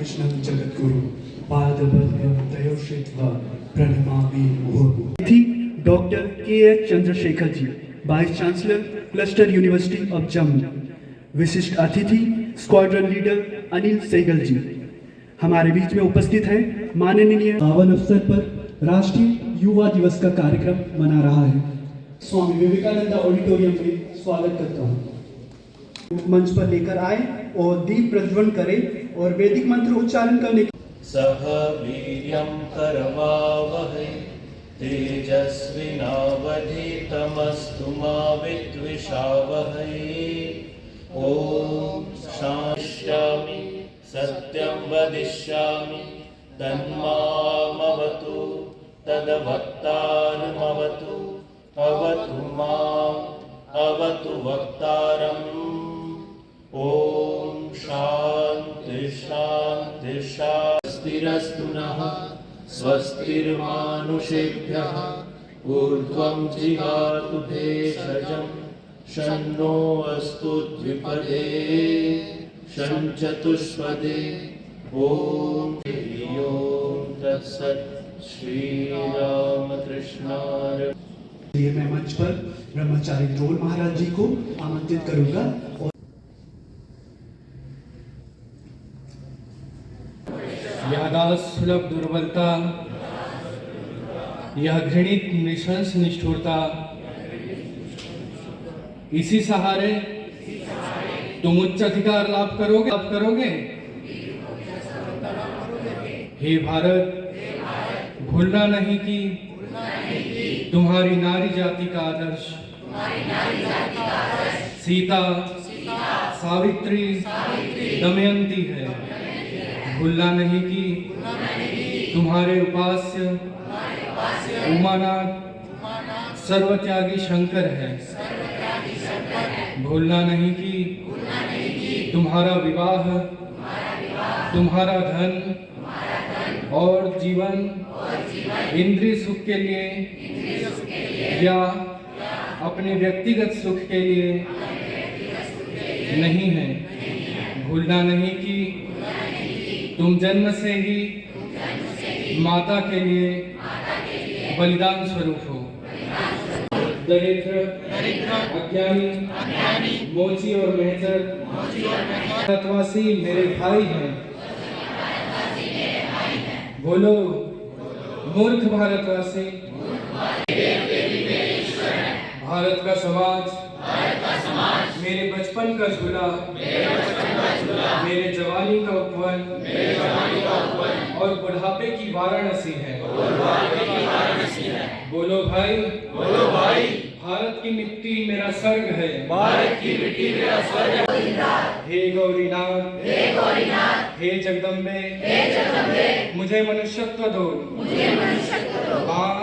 कृष्णं जगद्गुरु पादपद्मं तयोश्रित्वा प्रणमामि मुहुर्मुहुः। थी doctor K H. Chandrashekhar ji, vice chancellor, cluster university of Jammu. विशिष्ट अतिथि स्क्वाड्रन लीडर अनिल सहगल जी हमारे बीच में उपस्थित हैं। माननीय पावन अवसर पर राष्ट्रीय युवा दिवस का कार्यक्रम मना रहा है। स्वामी विवेकानंद ऑडिटोरियम में स्वागत करता हूँ। मंच पर लेकर आए और दीप प्रज्वलन करें और वैदिक मंत्र उच्चारण करने सह वीर्यं करवावहै तेजस्विनावधीतमस्तु मा विद्विषावहै। ॐ शान्ति सत्यं वदिष्यामि तन्मामवतु तद्वक्तारमवतु अवतु माम् अवतु वक्तारम्। ॐ शान्ति शान्ति स्वस्तिरस्तु नः स्वस्तिर्मानुषेभ्यः ऊर्ध्वं जिगातु भेषजं शन्नो अस्तु द्विपदे शञ्चतुष्पदे। ॐ तत्सत् श्रीरामकृष्णार्पणमस्तु। मैं मंच पर ब्रह्मचारी द्रोण महाराज जी को आमंत्रित करूंगा। यादास सुलभ दुर्बलता, यह घृणित नृशंस निष्ठुरता, इसी सहारे तुम उच्च अधिकार लाभ करोगे। हे भारत, भूलना नहीं कि तुम्हारी नारी जाति का आदर्श सीता, सावित्री, दमयंती है। भूलना नहीं कि तुम्हारे उपास्य उमानाथ सर्वत्यागी शंकर है। भूलना नहीं कि तुम्हारा विवाह, तुम्हारा धन और जीवन इंद्रिय सुख के लिए या अपने व्यक्तिगत सुख के लिए नहीं है। भूलना नहीं कि तुम जन्म से ही माता के लिए बलिदान स्वरूप हो। दरिद्र, अज्ञानी, मोची और मेहतर भारतवासी मेरे भाई हैं। बोलो मूर्ख भारतवासी। भारत का समाज मेरे बचपन का झूला, मेरे जवानी का उपवन और बुढ़ापे की वाराणसी है। बोलो भाई, भारत की मिट्टी मेरा स्वर्ग है। हे गौरीनाथ, हे जगदम्बे, मुझे मनुष्यत्व दो। माँ,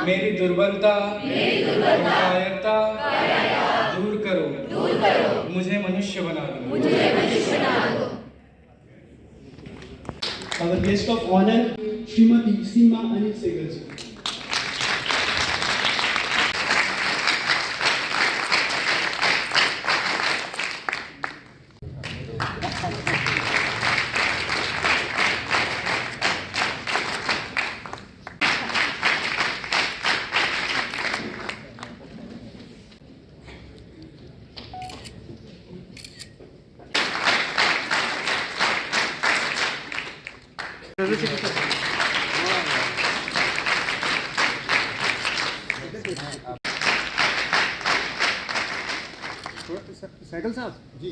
मेरी दुर्बलता, कायरता दूर करो, मुझे मनुष्य बना दो। Our guest of honor, Shrimati Seema Anil Sehgal ji. साइकिल साहब जी।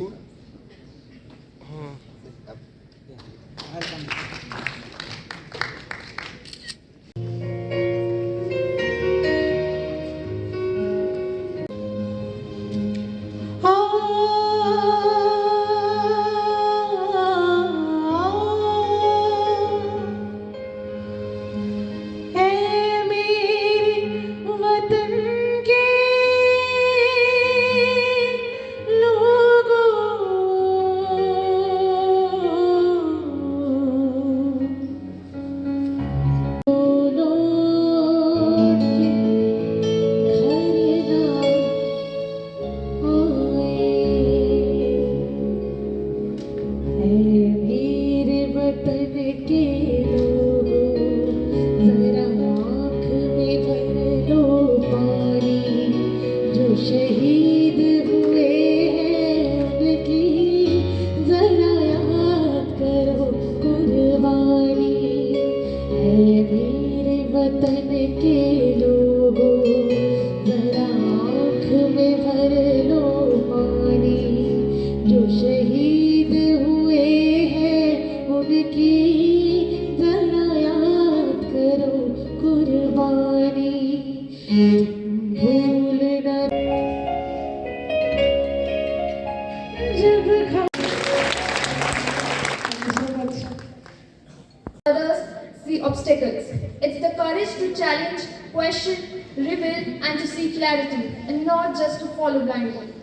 Others see obstacles. It's the courage to challenge, question, reveal, and to seek clarity, and not just to follow blindly.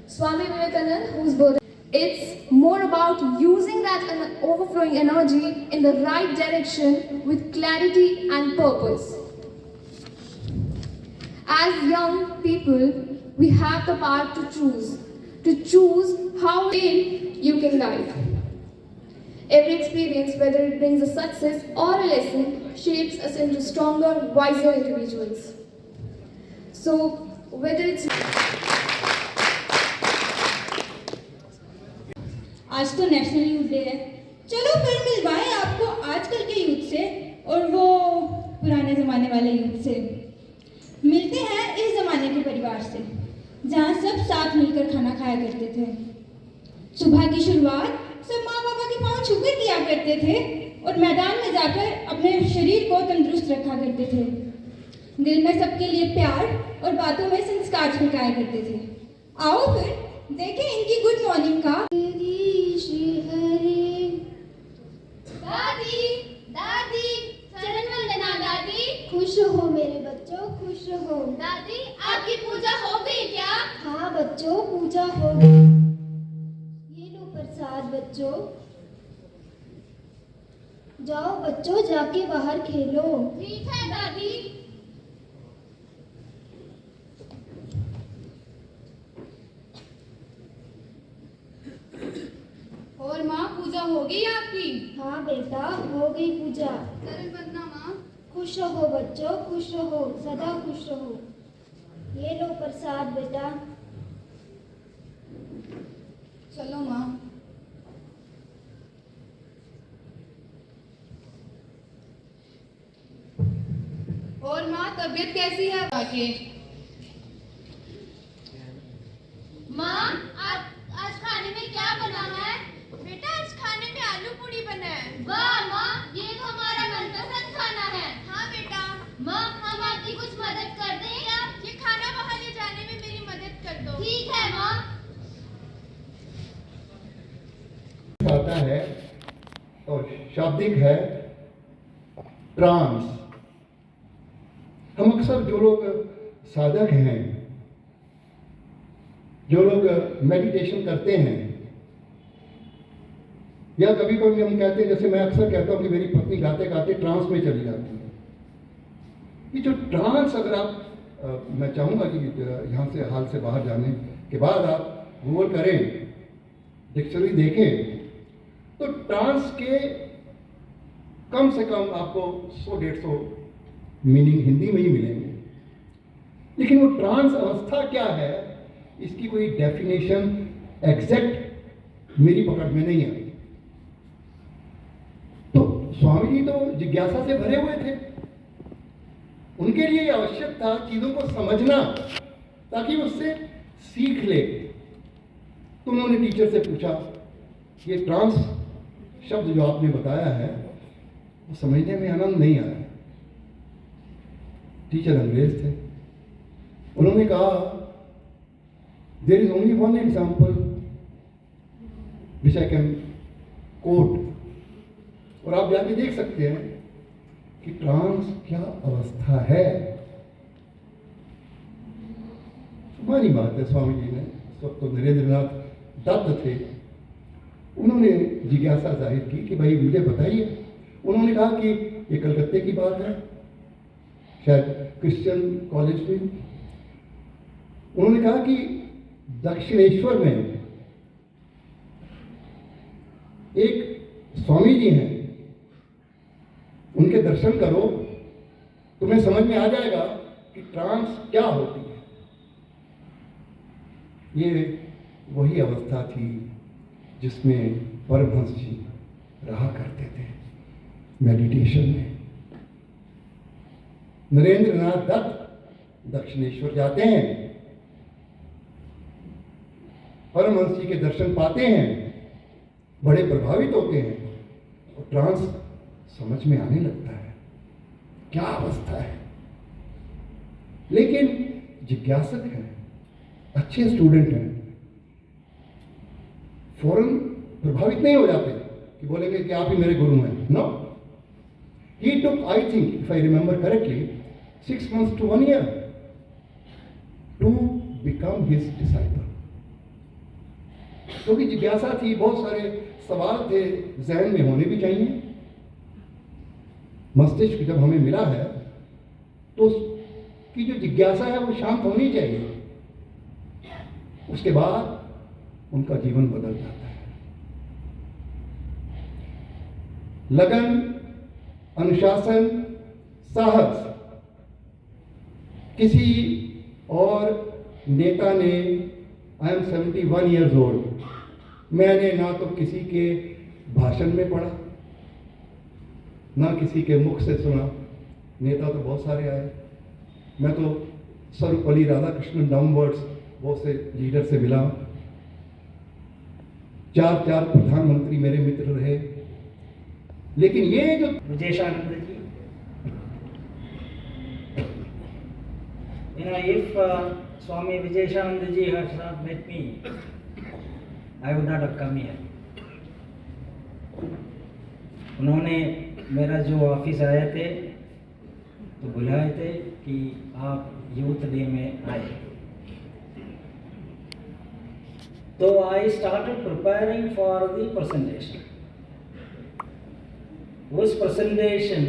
Swami Vivekananda, whose birth, it's more about using that overflowing energy in the right direction with clarity and purpose. As young people, we have the power to choose how you can guide. Every experience, whether it brings a success or a lesson, shapes us into stronger, wiser individuals. So, whether it's आज तो national youth day है, चलो फिर मिलवाएं आपको आजकल के youth से और वो पुराने जमाने वाले यूथ से। मिलते हैं इस जमाने के परिवार से, जहाँ सब साथ मिलकर खाना खाया करते थे। सुबह की शुरुआत सब माँ बाबा के पाँव छूकर किया करते थे और मैदान में जाकर अपने शरीर को तंदुरुस्त रखा करते थे। दिल में सबके लिए प्यार और बातों में संस्कार छिड़काया करते थे। आओ फिर देखें इनकी गुड मॉर्निंग का। दादी दादी चरण वंदना दादी। खुश हो मेरे बच्चों, खुश हो। दादी आपकी पूजा हो गई क्या? हाँ बच्चों, पूजा हो गई। ये लो प्रसाद बच्चों। जाओ बच्चों, जाके बाहर खेलो। ठीक है दादी। और माँ पूजा हो गई आपकी? हाँ बेटा, हो गई पूजा। चरण वंदना माँ। खुश हो बच्चों, खुश हो, सदा खुश रहो। ये लो प्रसाद बेटा। चलो माँ। और माँ तबीयत कैसी है आपकी? माँ आज खाने में क्या बना है? बेटा आज खाने में आलू पूड़ी बना है। वाह माँ, ये तो हमारा मनपसंद खाना है। हाँ बेटा। माँ हम आपकी कुछ मदद कर दें क्या? ये खाना बाहर ले जाने में मेरी मदद कर दो। ठीक है माँ। आता है और शाब्दिक है ट्रांस। हम अक्सर जो लोग साधक हैं, जो लोग मेडिटेशन करते हैं, या कभी कभी हम कहते हैं, जैसे मैं अक्सर कहता हूं कि मेरी पत्नी गाते गाते ट्रांस में चली जाती है। ये जो ट्रांस, अगर आप मैं चाहूंगा कि यहाँ से हाल से बाहर जाने के बाद आप गूगल करें, डिक्शनरी देखें, तो ट्रांस के कम से कम आपको 100-150 मीनिंग हिंदी में ही मिलेंगे। लेकिन वो ट्रांस अवस्था क्या है, इसकी कोई डेफिनेशन एग्जैक्ट मेरी पकड़ में नहीं आई। तो स्वामी जी तो जिज्ञासा से भरे हुए थे। उनके लिए आवश्यक था चीजों को समझना ताकि उससे सीख ले। तो उन्होंने टीचर से पूछा, ये ट्रांस शब्द जो आपने बताया है वो समझने में आनंद नहीं आया। टीचर अंग्रेज थे। उन्होंने कहा, there is only one example which I can quote, और आप जाके देख सकते हैं कि ट्रांस क्या अवस्था है। मानी बात है, स्वामी जी ने इस वक्त तो नरेंद्रनाथ दत्त थे, उन्होंने जिज्ञासा जाहिर की कि भाई मुझे बताइए। उन्होंने कहा कि ये कलकत्ते की बात है, शायद क्रिश्चियन कॉलेज में। उन्होंने कहा कि दक्षिणेश्वर में एक स्वामी जी हैं, उनके दर्शन करो, तुम्हें समझ में आ जाएगा कि ट्रांस क्या होती है। ये वही अवस्था थी जिसमें परमहंस जी रहा करते थे मेडिटेशन में। नरेंद्रनाथ दत्त दक्षिणेश्वर जाते हैं, परमहंस जी के दर्शन पाते हैं, बड़े प्रभावित होते हैं और ट्रांस समझ में आने लगता है क्या अवस्था है। लेकिन जिज्ञासक हैं, अच्छे स्टूडेंट हैं, फौरन प्रभावित नहीं हो जाते कि बोलेंगे कि आप ही मेरे गुरु हैं। No, he took, I think if I remember correctly, 6 months to 1 year to become his disciple. क्योंकि जिज्ञासा थी, बहुत सारे सवाल थे, जहन में होने भी चाहिए। मस्तिष्क जब हमें मिला है तो उसकी जो जिज्ञासा है वो शांत होनी चाहिए। उसके बाद उनका जीवन बदल जाता है। लगन, अनुशासन, साहस किसी और नेता ने, आई एम 71 years old, मैंने ना तो किसी के भाषण में पढ़ा, ना किसी के मुख से सुना। नेता तो बहुत सारे आए, मैं तो सर्वपल्ली राधाकृष्णन डाउनवर्ड्स बहुत से लीडर से मिला, 4 प्रधानमंत्री मेरे मित्र रहे। लेकिन ये जो Vijayeshanand ji, if Swami Vijayeshanand ji had not met me, I would not have come here. उन्होंने मेरा जो ऑफिस आए थे तो बुलाए थे कि आप यूथ डे में आए, तो I started preparing for the presentation. उस प्रेजेंटेशन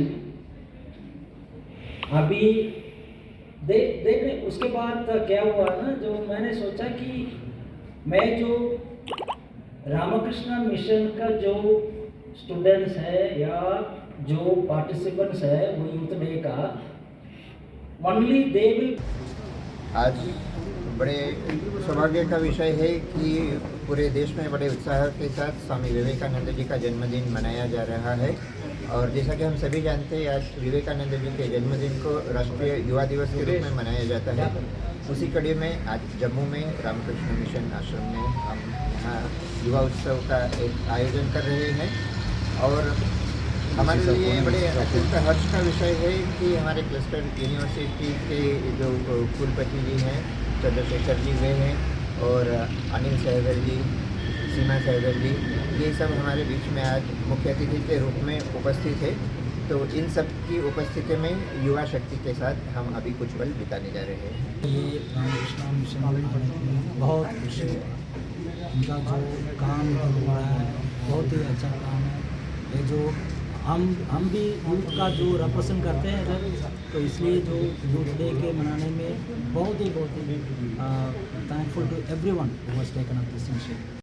अभी देखने उसके बाद क्या हुआ ना, जो मैंने सोचा कि मैं जो रामकृष्ण मिशन का जो स्टूडेंट्स है या जो पार्टिसिपेंट्स है वो यूथ डे का, ओनली दे विल। आज बड़े सौभाग्य का विषय है कि पूरे देश में बड़े उत्साह के साथ स्वामी विवेकानंद जी का जन्मदिन मनाया जा रहा है। और जैसा कि हम सभी जानते हैं, आज विवेकानंद जी के जन्मदिन को राष्ट्रीय युवा दिवस के रूप में मनाया जाता है। उसी कड़ी में आज जम्मू में रामकृष्ण मिशन आश्रम में हम यहाँ युवा उत्सव का एक आयोजन कर रहे हैं। और हमारे लिए बड़े अत्यंत हर्ष का विषय है कि हमारे क्लस्टर यूनिवर्सिटी के जो कुलपति जी हैं, चंद्रशेखर जी वे हैं, और अनिल सहगल जी, सीमा सहगल जी, ये सब हमारे बीच में आज मुख्य अतिथि के रूप में उपस्थित है। तो इन सब की उपस्थिति में युवा शक्ति के साथ हम अभी कुछ पल बिताने जा रहे हैं। ये रामकृष्ण मिशन बहुत खुशी है, उनका जो काम हो रहा है बहुत ही अच्छा काम है। ये जो हम भी यूथ का जो रिप्रेजेंट करते हैं इधर, तो इसलिए जो यूथ डे के मनाने में बहुत ही thankful to everyone who has taken up this initiative.